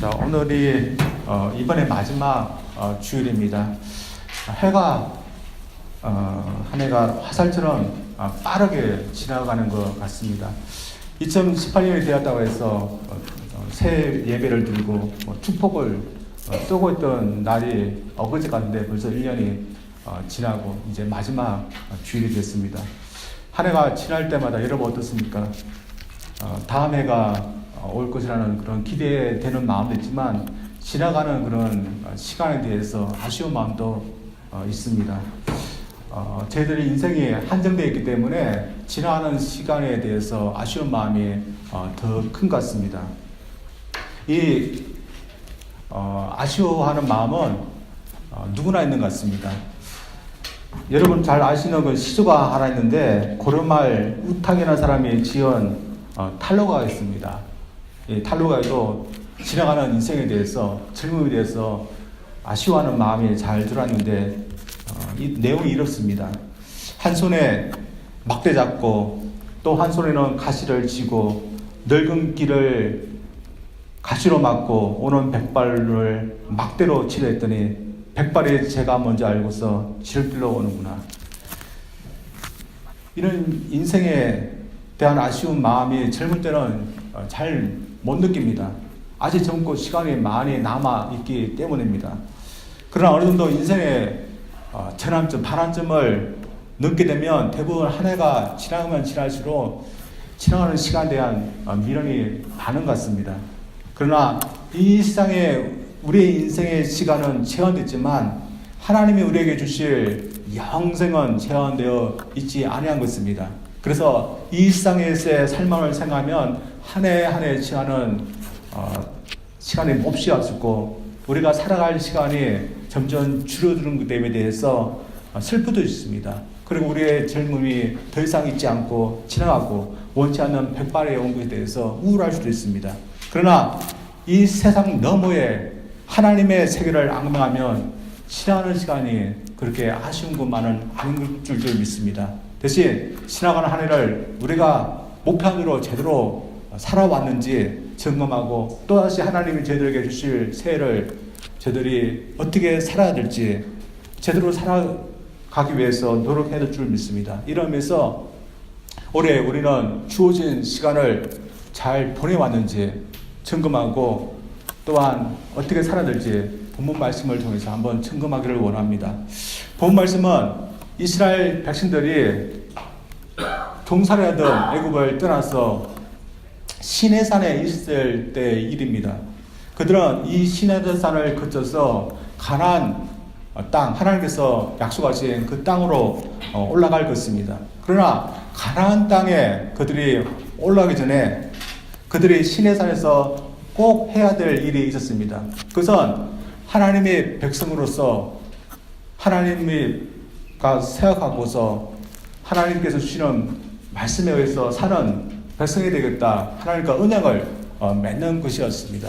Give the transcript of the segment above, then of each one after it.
자, 오늘이 이번에 마지막 주일입니다. 해가 한 해가 화살처럼 빠르게 지나가는 것 같습니다. 2018년이 되었다고 해서 새 예배를 드리고 축복을 뜨고 있던 날이 어거지 같은데 벌써 1년이 지나고 이제 마지막 주일이 됐습니다. 한 해가 지날 때마다 여러분 어떻습니까? 다음 해가 올 것이라는 그런 기대되는 마음도 있지만 지나가는 그런 시간에 대해서 아쉬운 마음도 있습니다. 저희들이 인생이 한정되어 있기 때문에 지나가는 시간에 대해서 아쉬운 마음이 더 큰 것 같습니다. 이 아쉬워하는 마음은 누구나 있는 것 같습니다. 여러분 잘 아시는 그 시조가 하나 있는데 고려말 우탁이라는 사람이 지은 탈로가 있습니다. 이 탈로가에도 지나가는 인생에 대해서 젊음에 대해서 아쉬워하는 마음이 잘 들어왔는데 이 내용이 이렇습니다. 한 손에 막대 잡고 또 한 손에는 가시를 쥐고 늙은 길을 가시로 막고 오는 백발을 막대로 치려 했더니 백발이 제가 먼저 알고서 지름길로 오는구나. 이런 인생에 대한 아쉬운 마음이 젊을 때는 잘 못 느낍니다. 아직 젊고 시간이 많이 남아있기 때문입니다. 그러나 어느 정도 인생의 전환점, 반환점을 넘게 되면 대부분 한 해가 지나가면 지날수록 지나가는 시간에 대한 미련이 많은 것 같습니다. 그러나 이 세상에 우리의 인생의 시간은 제한됐지만 하나님이 우리에게 주실 영생은 제한되어 있지 아니한 것입니다. 그래서 이 세상에서의 삶을 생각하면 한 해 한 해 지나는 시간이 몹시 없었고 우리가 살아갈 시간이 점점 줄어드는 데 대해서 슬프도 있습니다. 그리고 우리의 젊음이 더 이상 있지 않고 지나가고 원치 않는 백발의 온 것에 대해서 우울할 수도 있습니다. 그러나 이 세상 너머에 하나님의 세계를 앙망하면 지나가는 시간이 그렇게 아쉬운 것만은 아닌 줄 믿습니다. 대신 지나가는 한 해를 우리가 목표로 제대로 살아왔는지 점검하고 또다시 하나님이 저희들에게 주실 새해를 저희들이 어떻게 살아야 될지 제대로 살아가기 위해서 노력해야 될 줄 믿습니다. 이러면서 올해 우리는 주어진 시간을 잘 보내왔는지 점검하고 또한 어떻게 살아야 될지 본문 말씀을 통해서 한번 점검하기를 원합니다. 본문 말씀은 이스라엘 백성들이 종살이하던 애굽을 떠나서 시내산에 있을 때의 일입니다. 그들은 이 시내산을 거쳐서 가나안 땅, 하나님께서 약속하신 그 땅으로 올라갈 것입니다. 그러나 가나안 땅에 그들이 올라가기 전에 그들이 시내산에서 꼭 해야 될 일이 있었습니다. 그것은 하나님의 백성으로서 하나님과 생각하고서 하나님께서 주시는 말씀에 의해서 사는 백성이 되겠다. 하나님과 언약을 맺는 것이었습니다.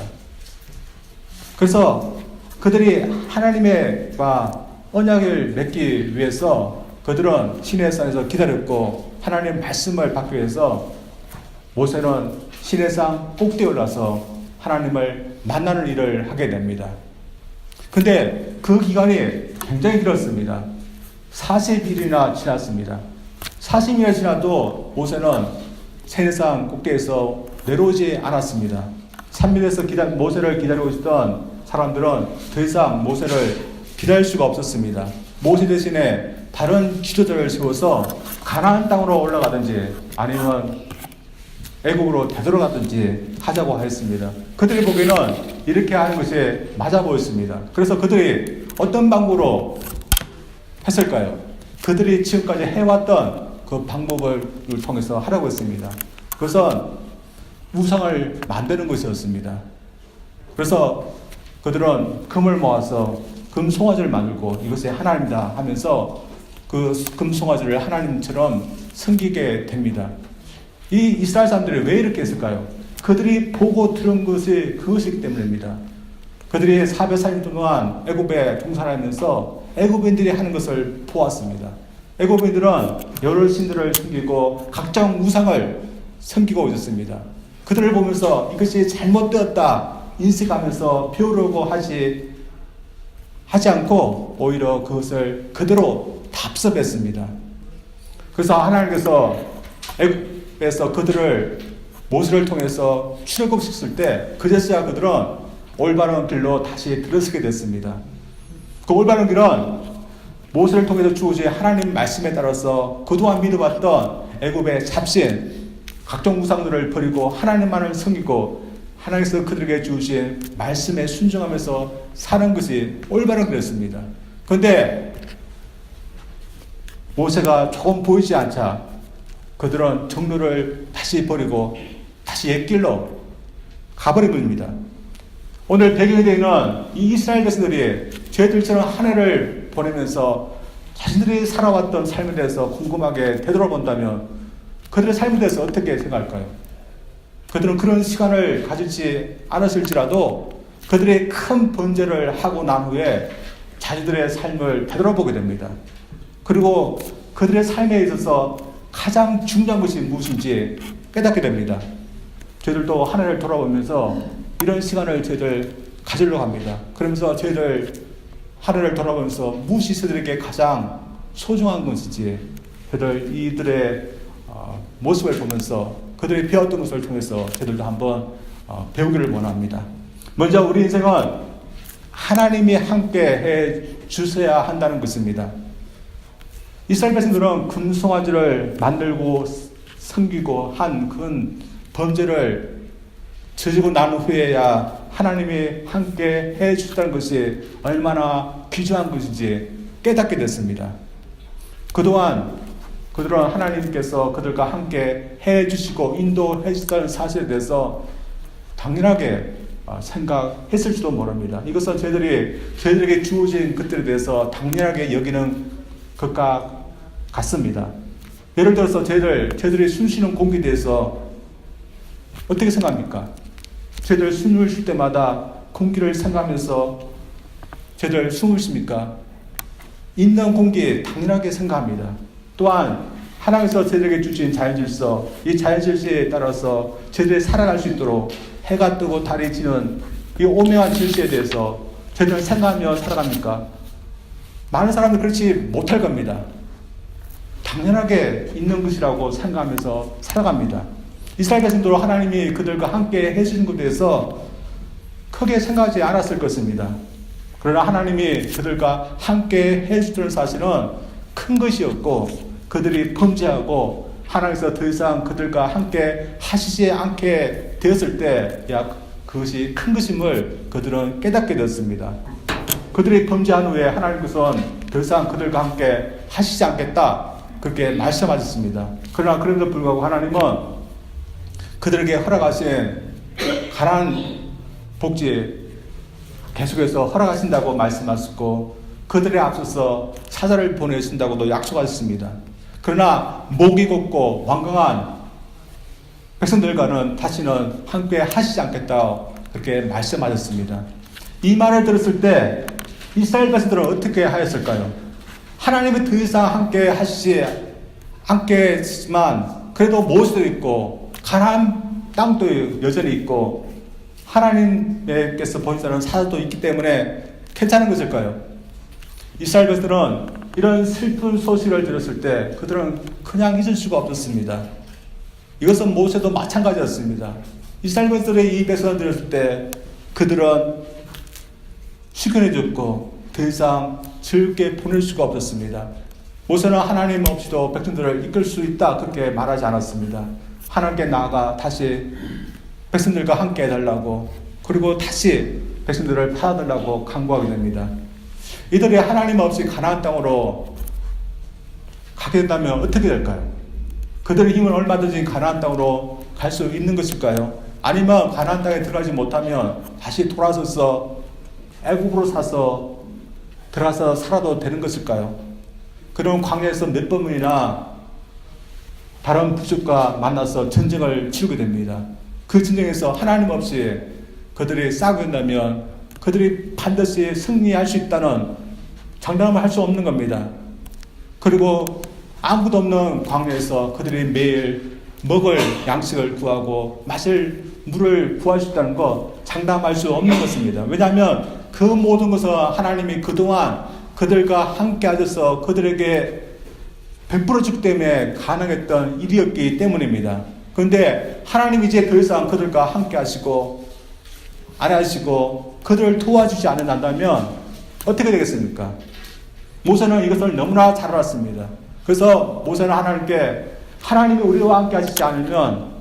그래서 그들이 하나님과 언약을 맺기 위해서 그들은 시내산에서 기다렸고 하나님의 말씀을 받기 위해서 모세는 시내산 꼭대기에 올라서 하나님을 만나는 일을 하게 됩니다. 근데 그 기간이 굉장히 길었습니다. 40일이나 지났습니다. 40일이 지나도 모세는 시내산 꼭대기에서 내려오지 않았습니다. 산밑에서 모세를 기다리고 있었던 사람들은 더 이상 모세를 기다릴 수가 없었습니다. 모세 대신에 다른 지도자를 세워서 가나안 땅으로 올라가든지 아니면 애국으로 되돌아가든지 하자고 하였습니다. 그들이 보기에는 이렇게 하는 것이 맞아 보였습니다. 그래서 그들이 어떤 방법으로 했을까요? 그들이 지금까지 해왔던 그 방법을 통해서 하라고 했습니다. 그것은 우상을 만드는 것이었습니다. 그래서 그들은 금을 모아서 금 송아지를 만들고 이것이 하나님이다 하면서 그 금 송아지를 하나님처럼 섬기게 됩니다. 이 이스라엘 사람들이 왜 이렇게 했을까요? 그들이 보고 들은 것이 그것이기 때문입니다. 그들이 440년 동안 애굽에 종살하면서 애굽인들이 하는 것을 보았습니다. 애굽인들은 여러 신들을 섬기고 각종 우상을 섬기고 있었습니다. 그들을 보면서 이것이 잘못되었다 인식하면서 배우려고 하지 않고 오히려 그것을 그대로 답습했습니다. 그래서 하나님께서 애굽에서 그들을 모세를 통해서 출애굽시켰을 때 그제서야 그들은 올바른 길로 다시 들어서게 됐습니다. 그 올바른 길은 모세를 통해서 주어진 하나님 말씀에 따라서 그동안 믿어왔던 애굽의 잡신 각종 우상들을 버리고 하나님만을 섬기고 하나님께서 그들에게 주신 말씀에 순종하면서 사는 것이 올바른 길이었습니다. 그런데 모세가 조금 보이지 않자 그들은 정로를 다시 버리고 다시 옛길로 가버린 겁니다. 오늘 배경이 되는 이 이스라엘 백성들이 죄들처럼 한 해를 보내면서 자신들이 살아왔던 삶에 대해서 궁금하게 되돌아본다면 그들의 삶에 대해서 어떻게 생각할까요? 그들은 그런 시간을 가지지 않았을지라도 그들의 큰 번제를 하고 난 후에 자신들의 삶을 되돌아보게 됩니다. 그리고 그들의 삶에 있어서 가장 중요한 것이 무엇인지 깨닫게 됩니다. 저희들도 한 해를 돌아보면서 이런 시간을 저희들 가지려고 합니다. 그러면서 저희들 한 해를 돌아보면서 무엇이 저희들에게 가장 소중한 것인지 저희들 이들의 모습을 보면서 그들이 배웠던 것을 통해서 저희들도 한번 배우기를 원합니다. 먼저 우리 인생은 하나님이 함께 해 주셔야 한다는 것입니다. 이스라엘 백성들은 금송아지를 만들고 섬기고 한 그 범죄를 저지르고 난 후에야 하나님이 함께 해 주셨다는 것이 얼마나 귀중한 것인지 깨닫게 됐습니다. 그동안 그들은 하나님께서 그들과 함께 해 주시고 인도해 주셨다는 사실에 대해서 당연하게 생각했을지도 모릅니다. 이것은 저희들에게 주어진 것들에 대해서 당연하게 여기는 것과 같습니다. 예를 들어서 저희들이 숨 쉬는 공기에 대해서 어떻게 생각합니까? 저희들 숨을 쉴 때마다 공기를 생각하면서 저희들 숨을 쉽니까? 있는 공기 당연하게 생각합니다. 또한 하나님께서 저희들에게 주신 자연질서, 이 자연질서에 따라서 저희들이 살아갈 수 있도록 해가 뜨고 달이 지는 이 오묘한 질서에 대해서 저희들은 생각하며 살아갑니까? 많은 사람들은 그렇지 못할 겁니다. 당연하게 있는 것이라고 생각하면서 살아갑니다. 이스라엘 백성도 하나님이 그들과 함께 해주신 것에 대해서 크게 생각하지 않았을 것입니다. 그러나 하나님이 그들과 함께 해주던 사실은 큰 것이었고 그들이 범죄하고 하나님께서 더 이상 그들과 함께 하시지 않게 되었을 때 그것이 큰 것임을 그들은 깨닫게 되었습니다. 그들이 범죄한 후에 하나님께서는 더 이상 그들과 함께 하시지 않겠다 그렇게 말씀하셨습니다. 그러나 그럼에도 불구하고 하나님은 그들에게 허락하신 가나안 복지 계속해서 허락하신다고 말씀하셨고 그들에 앞서서 사자를 보내신다고도 약속하셨습니다. 그러나 목이 곱고 완강한 백성들과는 다시는 함께 하시지 않겠다 그렇게 말씀하셨습니다. 이 말을 들었을 때 이스라엘 백성들은 어떻게 하였을까요? 하나님이 더 이상 함께 하시지 않겠지만 그래도 모세도 있고 가나안 땅도 여전히 있고 하나님께서 보시는 사자도 있기 때문에 괜찮은 것일까요? 이스라엘 백성들은 이런 슬픈 소식을 들었을 때 그들은 그냥 잊을 수가 없었습니다. 이것은 모세도 마찬가지였습니다. 이스라엘 백성들의 이 백성을 들었을 때 그들은 숙연해졌고 더 이상 즐겁게 보낼 수가 없었습니다. 모세는 하나님 없이도 백성들을 이끌 수 있다 그렇게 말하지 않았습니다. 하나님께 나아가 다시 백성들과 함께 해달라고 그리고 다시 백성들을 받아달라고 간구하게 됩니다. 이들이 하나님 없이 가나안 땅으로 가게 된다면 어떻게 될까요? 그들의 힘은 얼마든지 가나안 땅으로 갈 수 있는 것일까요? 아니면 가나안 땅에 들어가지 못하면 다시 돌아서서 애국으로 들어가서 살아도 되는 것일까요? 그런 광야에서 몇 번이나 다른 부족과 만나서 전쟁을 치르게 됩니다. 그 전쟁에서 하나님 없이 그들이 싸우게 된다면 그들이 반드시 승리할 수 있다는 장담을 할 수 없는 겁니다. 그리고 아무도 없는 광야에서 그들이 매일 먹을 양식을 구하고 마실 물을 구할 수 있다는 거 장담할 수 없는 것입니다. 왜냐하면 그 모든 것은 하나님이 그동안 그들과 함께 하셔서 그들에게 베풀어 주기 때문에 가능했던 일이었기 때문입니다. 그런데 하나님이 이제 더 이상 그들과 함께 하시고 안 하시고 그들을 도와주지 않는다면 어떻게 되겠습니까? 모세는 이것을 너무나 잘 알았습니다. 그래서 모세는 하나님이 우리와 함께 하시지 않으면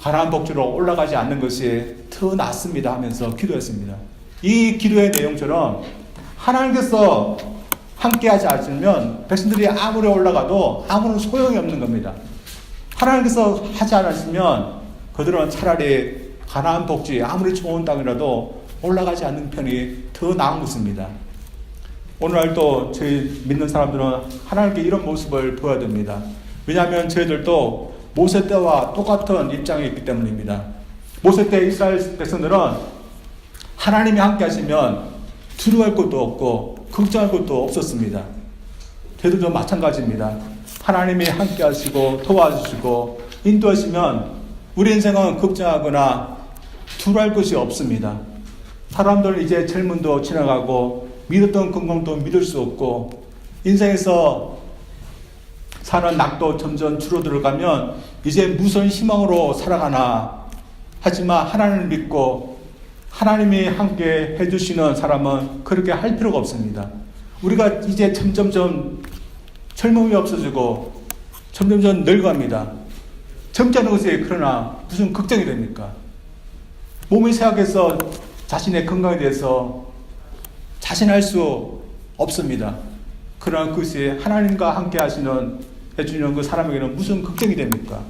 가나안 복지로 올라가지 않는 것이 더 낫습니다 하면서 기도했습니다. 이 기도의 내용처럼 하나님께서 함께하지 않으면 백성들이 아무리 올라가도 아무런 소용이 없는 겁니다. 하나님께서 하지 않으시면 그들은 차라리 가나안 복지 아무리 좋은 땅이라도 올라가지 않는 편이 더 나은 것입니다. 오늘날도 저희 믿는 사람들은 하나님께 이런 모습을 보여야 됩니다. 왜냐하면 저희들도 모세 때와 똑같은 입장이 있기 때문입니다. 모세 때 이스라엘 백성들은 하나님이 함께 하시면 두려워할 것도 없고 걱정할 것도 없었습니다. 저희들도 마찬가지입니다. 하나님이 함께 하시고 도와주시고 인도하시면 우리 인생은 걱정하거나 두려워할 것이 없습니다. 사람들은 이제 젊음도 지나가고 믿었던 건강도 믿을 수 없고 인생에서 사는 낙도 점점 줄어들어가면 이제 무슨 희망으로 살아가나 하지만 하나님을 믿고 하나님이 함께 해주시는 사람은 그렇게 할 필요가 없습니다. 우리가 이제 점점점 젊음이 없어지고 점점점 늙어갑니다. 젊지 않은 것에 그러나 무슨 걱정이 됩니까? 몸이 쇠약해서 자신의 건강에 대해서 자신할 수 없습니다. 그러나 그것이 하나님과 함께 해주는 그 사람에게는 무슨 걱정이 됩니까?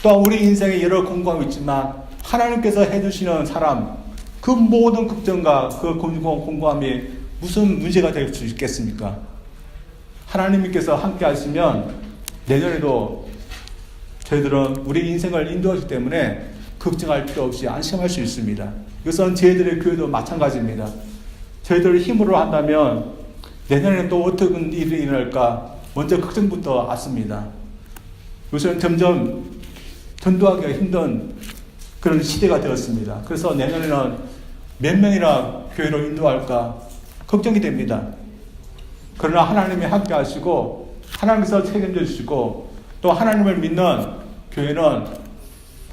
또한 우리 인생에 여러 공고함이 있지만 하나님께서 해주시는 사람, 그 모든 걱정과 그 공고함이 무슨 문제가 될 수 있겠습니까? 하나님께서 함께 하시면 내년에도 저희들은 우리 인생을 인도하기 때문에 걱정할 필요 없이 안심할 수 있습니다. 이것은 저희들의 교회도 마찬가지입니다. 저희들 힘으로 한다면 내년에는 또 어떤 일이 일어날까 먼저 걱정부터 왔습니다. 요새는 점점 전도하기가 힘든 그런 시대가 되었습니다. 그래서 내년에는 몇 명이나 교회로 인도할까 걱정이 됩니다. 그러나 하나님이 함께 하시고 하나님께서 책임져 주시고 또 하나님을 믿는 교회는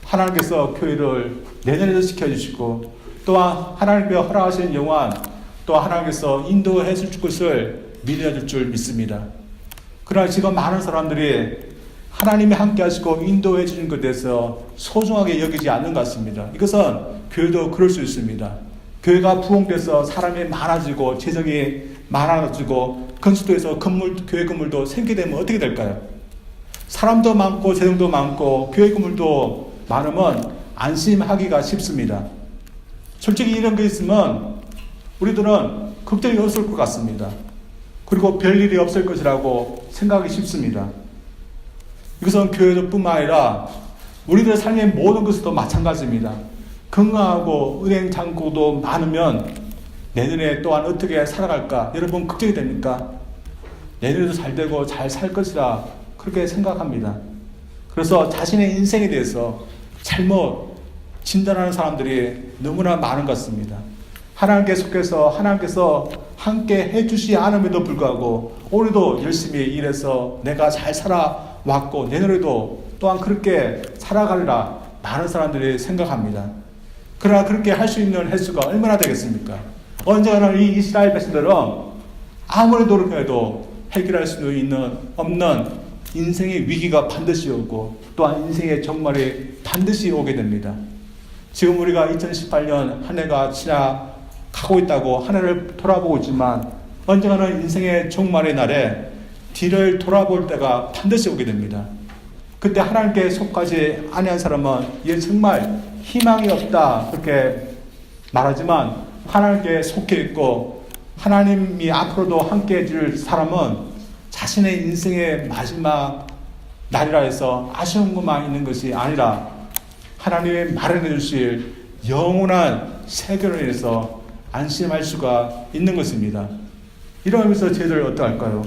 하나님께서 교회를 내년에도 지켜주시고 또한 하나님께 허락하신 영원 또 하나님께서 인도해 줄 것을 믿어줄 줄 믿습니다. 그러나 지금 많은 사람들이 하나님이 함께 하시고 인도해 주는 것에 대해서 소중하게 여기지 않는 것 같습니다. 이것은 교회도 그럴 수 있습니다. 교회가 부흥돼서 사람이 많아지고 재정이 많아지고 건수도에서 교회 건물도 생기게 되면 어떻게 될까요? 사람도 많고 재정도 많고 교회 건물도 많으면 안심하기가 쉽습니다. 솔직히 이런 게 있으면 우리들은 걱정이 없을 것 같습니다. 그리고 별일이 없을 것이라고 생각하기 쉽습니다. 이것은 교회도 뿐만 아니라 우리들의 삶의 모든 것도 마찬가지입니다. 건강하고 은행 잔고도 많으면 내년에 또한 어떻게 살아갈까? 여러분 걱정이 됩니까? 내년에도 잘 되고 잘 살 것이라 그렇게 생각합니다. 그래서 자신의 인생에 대해서 잘못 진단하는 사람들이 너무나 많은 것 같습니다. 하나님께 속해서 하나님께서 함께 해주시지 않음에도 불구하고 오늘도 열심히 일해서 내가 잘 살아왔고 내년에도 또한 그렇게 살아가리라 많은 사람들이 생각합니다. 그러나 그렇게 할 수 있는 횟수가 얼마나 되겠습니까? 언젠가는 이 이스라엘 백성들은 아무리 노력해도 해결할 수 없는 인생의 위기가 반드시 오고 또한 인생의 종말이 반드시 오게 됩니다. 지금 우리가 2018년 한 해가 지나가고 있다고 한 해를 돌아보고 있지만 언젠가는 인생의 종말의 날에 뒤를 돌아볼 때가 반드시 오게 됩니다. 그때 하나님께 속하지 아니한 사람은 이게 정말 희망이 없다 그렇게 말하지만 하나님께 속해 있고 하나님이 앞으로도 함께 해줄 사람은 자신의 인생의 마지막 날이라 해서 아쉬운 것만 있는 것이 아니라 하나님이 마련해 주실 영원한 세계로 인해서 안심할 수가 있는 것입니다. 이러면서 저희들 어떡할까요?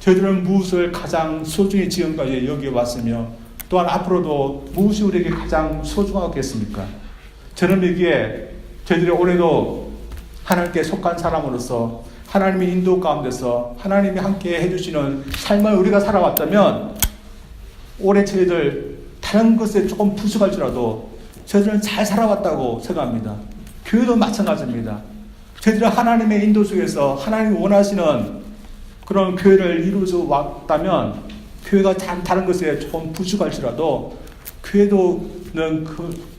저희들은 무엇을 가장 소중히 지금까지 여겨왔으며 또한 앞으로도 무엇이 우리에게 가장 소중하겠습니까? 저는 여기에 저희들이 올해도 하나님께 속한 사람으로서 하나님의 인도 가운데서 하나님이 함께 해주시는 삶을 우리가 살아왔다면 올해 저희들 다른 것에 조금 부족할지라도 저희들은 잘 살아왔다고 생각합니다. 교회도 마찬가지입니다. 저희들은 하나님의 인도 속에서 하나님이 원하시는 그런 교회를 이루어져 왔다면 교회가 다른 것에 조금 부족할지라도 교회도는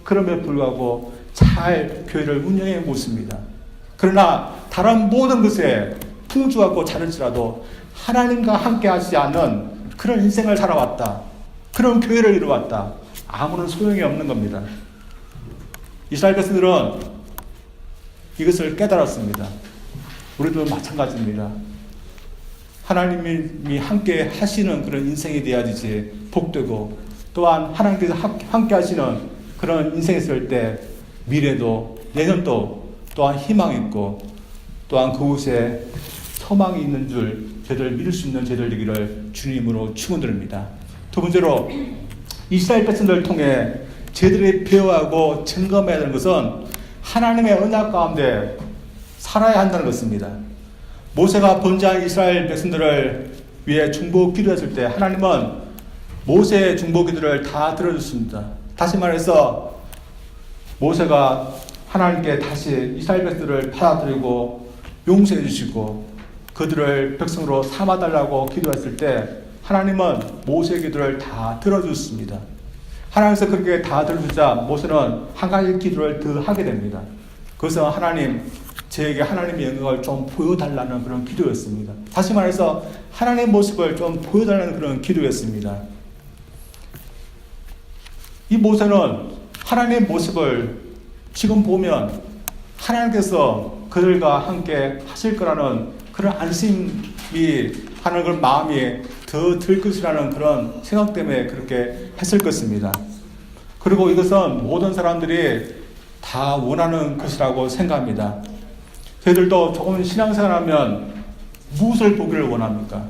그럼에 불구하고 잘 교회를 운영해 묻습니다. 그러나 다른 모든 것에 풍주하고 자를지라도 하나님과 함께 하지 않는 그런 인생을 살아왔다. 그런 교회를 이루어왔다. 아무런 소용이 없는 겁니다. 이스라엘 백성들은 이것을 깨달았습니다. 우리도 마찬가지입니다. 하나님이 함께 하시는 그런 인생이 되어야지 복되고 또한 하나님께서 함께 하시는 그런 인생이 있을 때 미래도 내년도 또한 희망이 있고 또한 그곳에 소망이 있는 줄 저희들 믿을 수 있는 저희들 되기를 주님으로 축원드립니다. 두 번째로 이스라엘 백성들을 통해 저희들이 배워하고 점검해야 하는 것은 하나님의 언약 가운데 살아야 한다는 것입니다. 모세가 번제한 이스라엘 백성들을 위해 중보 기도했을 때 하나님은 모세의 중보 기도를 다 들어줬습니다. 다시 말해서 모세가 하나님께 다시 이스라엘 백성들을 받아들이고 용서해 주시고 그들을 백성으로 삼아달라고 기도했을 때 하나님은 모세의 기도를 다 들어줬습니다. 하나님께서 그렇게 다 들어주자 모세는 한 가지 기도를 더 하게 됩니다. 그것은 하나님, 저에게 하나님의 영광을 좀 보여달라는 그런 기도였습니다. 다시 말해서 하나님의 모습을 좀 보여달라는 그런 기도였습니다. 이 모세는 하나님의 모습을 지금 보면 하나님께서 그들과 함께 하실 거라는 그런 안심이 하는 그런 마음이 더 들 것이라는 그런 생각 때문에 그렇게 했을 것입니다. 그리고 이것은 모든 사람들이 다 원하는 것이라고 생각합니다. 저희들도 조금 신앙생활하면 무엇을 보기를 원합니까?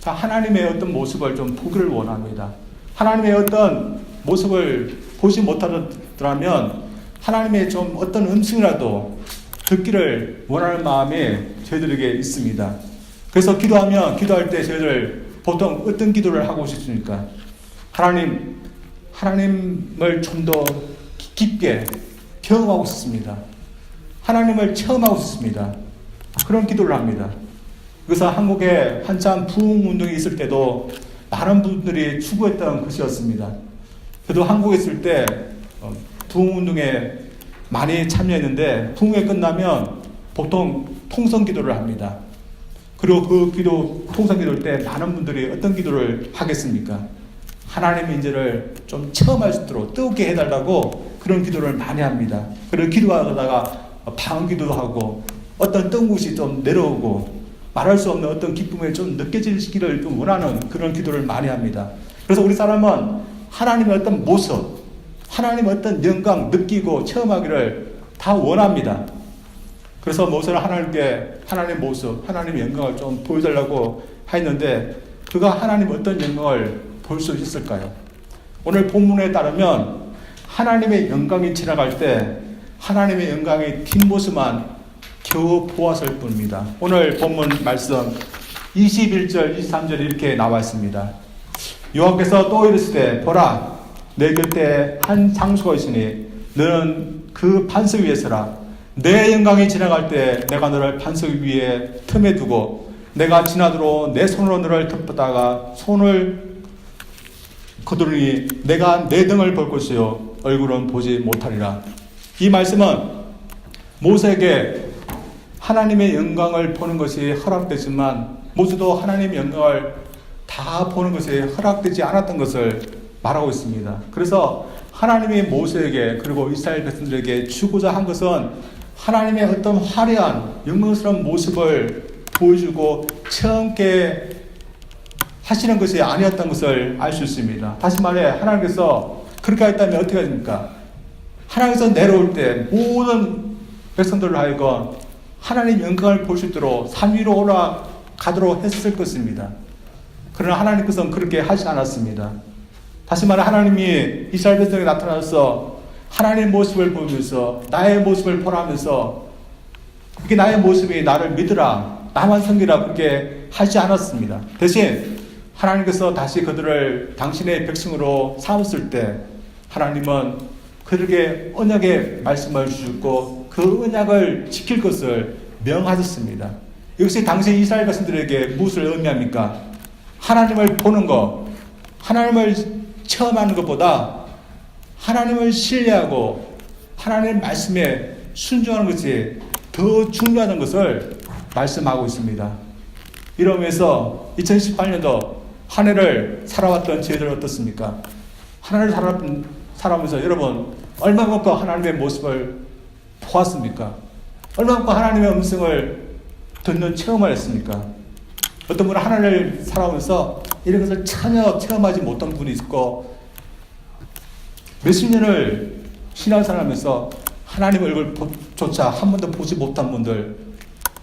다 하나님의 어떤 모습을 좀 보기를 원합니다. 하나님의 어떤 모습을 보지 못하더라면 하나님의 좀 어떤 음성이라도 듣기를 원하는 마음이 저희들에게 있습니다. 그래서 기도할 때 저희들 보통 어떤 기도를 하고 싶습니까? 하나님을 좀 더 깊게 경험하고 싶습니다. 하나님을 체험하고 싶습니다. 그런 기도를 합니다. 그래서 한국에 한참 부흥운동이 있을 때도 많은 분들이 추구했던 것이었습니다. 저도 한국에 있을 때 부흥운동에 많이 참여했는데 부흥회 끝나면 보통 통성기도를 합니다. 그리고 그 통성기도 때 많은 분들이 어떤 기도를 하겠습니까? 하나님의 인재를 좀 체험할 수 있도록 뜨겁게 해달라고 그런 기도를 많이 합니다. 그리고 기도하다가 방언기도도 하고 어떤 뜨거운 것이 좀 내려오고 말할 수 없는 어떤 기쁨이 좀 느껴지기를 좀 원하는 그런 기도를 많이 합니다. 그래서 우리 사람은 하나님의 어떤 모습, 하나님의 어떤 영광 느끼고 체험하기를 다 원합니다. 그래서 모세는 하나님께 하나님의 모습, 하나님의 영광을 좀 보여달라고 했는데 그가 하나님의 어떤 영광을 볼 수 있을까요? 오늘 본문에 따르면 하나님의 영광이 지나갈 때 하나님의 영광의 뒷모습만 겨우 보았을 뿐입니다. 오늘 본문 말씀 21절, 23절 이렇게 나와 있습니다. 여호와께서 또 이르시되 보라 내 곁에 한 장소가 있으니 너는 그 반석 위에 서라. 내 영광이 지나갈 때 내가 너를 반석 위에 틈에 두고 내가 지나도록 내 손으로 너를 덮다가 손을 거두르니 내가 내 등을 볼 것이요 얼굴은 보지 못하리라. 이 말씀은 모세에게 하나님의 영광을 보는 것이 허락되지만 모세도 하나님의 영광을 다 보는 것이 허락되지 않았던 것을 말하고 있습니다. 그래서 하나님이 모세에게 그리고 이스라엘 백성들에게 주고자 한 것은 하나님의 어떤 화려한 영광스러운 모습을 보여주고 체험케 하시는 것이 아니었던 것을 알 수 있습니다. 다시 말해 하나님께서 그렇게 했다면 어떻게 됩니까? 하나님께서 내려올 때 모든 백성들을 하여금 하나님 영광을 볼 수 있도록 산 위로 올라가도록 했을 것입니다. 그러나 하나님께서는 그렇게 하지 않았습니다. 다시 말해 하나님이 이스라엘 백성에게 나타나서 하나님의 모습을 보면서 나의 모습을 보라면서 이게 나의 모습이 나를 믿으라, 나만 섬기라 그렇게 하지 않았습니다. 대신 하나님께서 다시 그들을 당신의 백성으로 삼았을 때 하나님은 그들에게 언약의 말씀을 주셨고 그 언약을 지킬 것을 명하셨습니다. 이것이 당시 이스라엘 백성들에게 무엇을 의미합니까? 하나님을 보는 것, 하나님을 체험하는 것보다 하나님을 신뢰하고 하나님의 말씀에 순종하는 것이 더 중요하다는 것을 말씀하고 있습니다. 이러면서 2018년도 한 해를 살아왔던 저희들 어떻습니까? 한 해를 살아오면서 여러분 얼마만큼 하나님의 모습을 보았습니까? 얼마만큼 하나님의 음성을 듣는 체험을 했습니까? 어떤 분은 한 해를 살아오면서 이런 것을 전혀 체험하지 못한 분이 있고 몇십 년을 신앙생활하면서 하나님 얼굴조차 한 번도 보지 못한 분들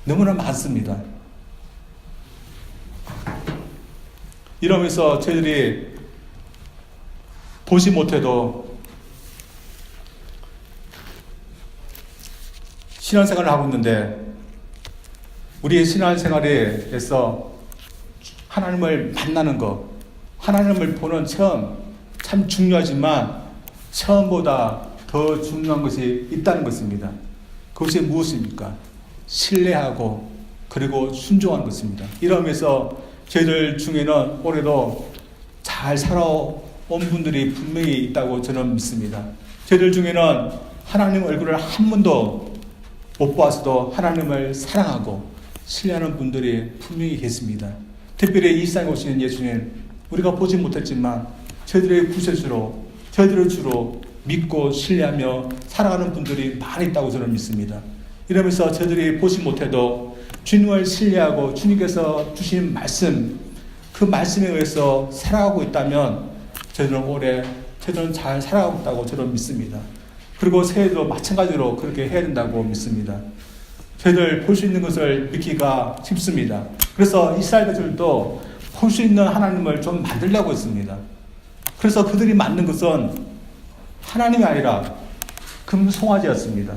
너무나 많습니다. 이러면서 저희들이 보지 못해도 신앙생활을 하고 있는데 우리의 신앙생활에서 하나님을 만나는 것, 하나님을 보는 체험 참 중요하지만 체험보다 더 중요한 것이 있다는 것입니다. 그것이 무엇입니까? 신뢰하고 그리고 순종하는 것입니다. 이러면서 저희들 중에는 올해도 잘 살아온 분들이 분명히 있다고 저는 믿습니다. 저희들 중에는 하나님 얼굴을 한 번도 못 보았어도 하나님을 사랑하고 신뢰하는 분들이 분명히 계십니다. 특별히 이 세상에 오시는 예수님, 우리가 보지 못했지만 저희들의 구세주로, 저희들을 주로 믿고 신뢰하며 살아가는 분들이 많이 있다고 저는 믿습니다. 이러면서 저희들이 보지 못해도 주님을 신뢰하고 주님께서 주신 말씀, 그 말씀에 의해서 살아가고 있다면 저희들은 올해 저희들은 잘 살아가고 있다고 저는 믿습니다. 그리고 새해도 마찬가지로 그렇게 해야 된다고 믿습니다. 저희들 볼 수 있는 것을 믿기가 쉽습니다. 그래서 이스라엘 백성들도 볼 수 있는 하나님을 좀 만들려고 했습니다. 그래서 그들이 만든 것은 하나님이 아니라 금송아지였습니다.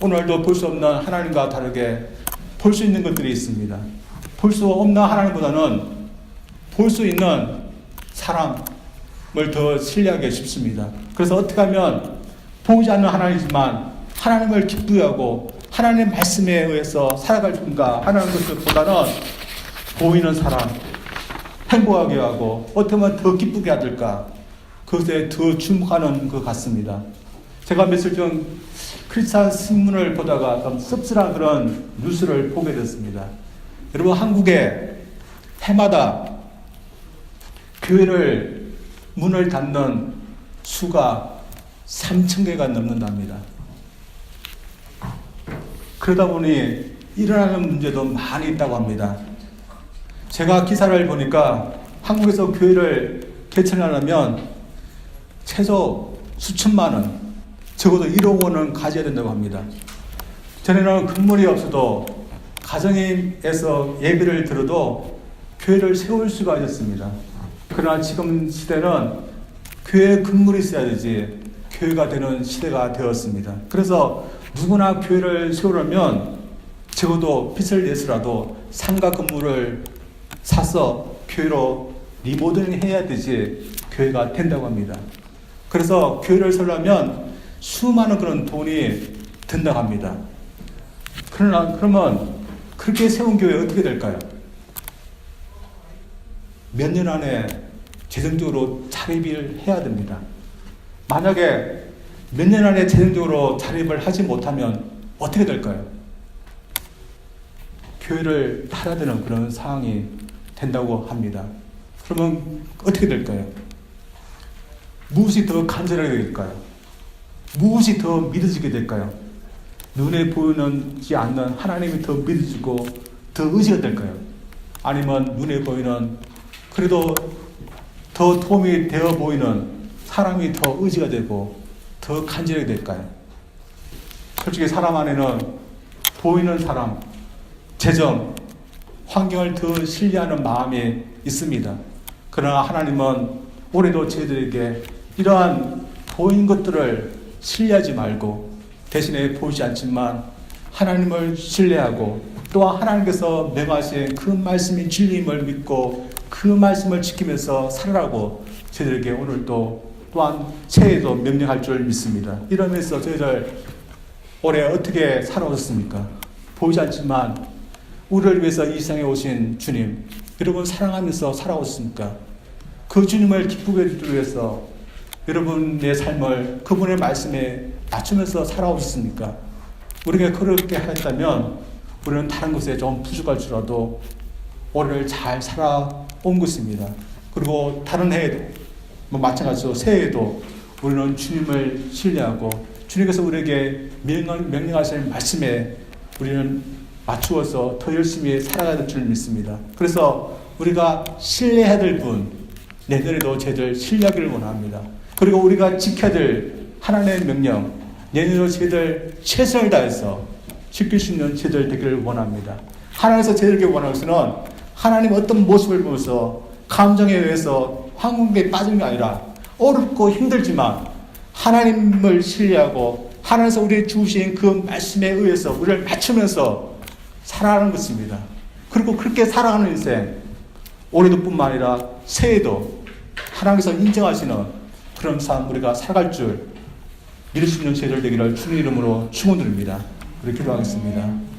오늘도 볼 수 없는 하나님과 다르게 볼 수 있는 것들이 있습니다. 볼 수 없는 하나님보다는 볼 수 있는 사람을 더 신뢰하기 쉽습니다. 그래서 어떻게 하면 보이지 않는 하나님이지만 하나님을 기쁘게 하나님의 말씀에 의해서 살아갈 건가 하는 것보다는 보이는 사람, 행복하게 하고 어떻게 하면 더 기쁘게 하될까 그것에 더 주목하는 것 같습니다. 제가 며칠 전 크리스찬 신문을 보다가 좀 씁쓸한 그런 뉴스를 보게 됐습니다. 여러분, 한국에 해마다 교회를 문을 닫는 수가 3,000개가 넘는답니다. 그러다 보니 일어나는 문제도 많이 있다고 합니다. 제가 기사를 보니까 한국에서 교회를 개천하려면 최소 수천만 원, 적어도 1억 원은 가져야 된다고 합니다. 전에는 건물이 없어도 가정에서 예배를 들어도 교회를 세울 수가 있었습니다. 그러나 지금 시대는 교회 건물이 있어야 되지 교회가 되는 시대가 되었습니다. 그래서 누구나 교회를 세우려면 적어도 빚을 내서라도 상가 건물을 사서 교회로 리모델링 해야 되지 교회가 된다고 합니다. 그래서 교회를 세우려면 수많은 그런 돈이 든다고 합니다. 그러면 그렇게 세운 교회 어떻게 될까요? 몇 년 안에 재정적으로 자립을 해야 됩니다. 만약에 몇 년 안에 재정적으로 자립을 하지 못하면 어떻게 될까요? 교회를 닫아야 되는 그런 상황이 된다고 합니다. 그러면 어떻게 될까요? 무엇이 더 간절하게 될까요? 무엇이 더 믿어지게 될까요? 눈에 보이지 않는 하나님이 더 믿어지고 더 의지가 될까요? 아니면 눈에 보이는 그래도 더 도움이 되어 보이는 사람이 더 의지가 되고 더 간절하게 될까요? 솔직히 사람 안에는 보이는 사람, 재정, 환경을 더 신뢰하는 마음이 있습니다. 그러나 하나님은 올해도 저희들에게 이러한 보이는 것들을 신뢰하지 말고 대신에 보이지 않지만 하나님을 신뢰하고 또한 하나님께서 명하신 그 말씀이 진리임을 믿고 그 말씀을 지키면서 살아라고 저희들에게 오늘도 또한 새해에도 명령할 줄 믿습니다. 이러면서 저희들 올해 어떻게 살아오셨습니까? 보이지 않지만 우리를 위해서 이 세상에 오신 주님, 여러분 사랑하면서 살아오셨습니까? 그 주님을 기쁘게 해주기 위해서 여러분의 삶을 그분의 말씀에 맞추면서 살아오셨습니까? 우리가 그렇게 하였다면 우리는 다른 것에 좀 부족할지라도 올해를 잘 살아온 것입니다. 그리고 다른 해에도 마찬가지로 새해에도 우리는 주님을 신뢰하고 주님께서 우리에게 명령하시는 말씀에 우리는 맞추어서 더 열심히 살아가야 될 줄 믿습니다. 그래서 우리가 신뢰해야 될 분, 내년에도 저희들 신뢰하기를 원합니다. 그리고 우리가 지켜야 될 하나님의 명령, 내년에도 저희들 최선을 다해서 지킬 수 있는 저희들 되기를 원합니다. 하나님께서 저희들에게 원하는 것은 하나님 어떤 모습을 보면서 감정에 의해서 황금에 빠진 게 아니라 어렵고 힘들지만 하나님을 신뢰하고 하나님께서 우리에게 주신 그 말씀에 의해서 우리를 맞추면서 살아가는 것입니다. 그리고 그렇게 살아가는 인생, 올해도 뿐만 아니라 새해도 하나님께서 인정하시는 그런 삶 우리가 살아갈 줄 믿을 수 있는 저희들 되기를 주님 이름으로 축원드립니다. 우리 기도하겠습니다.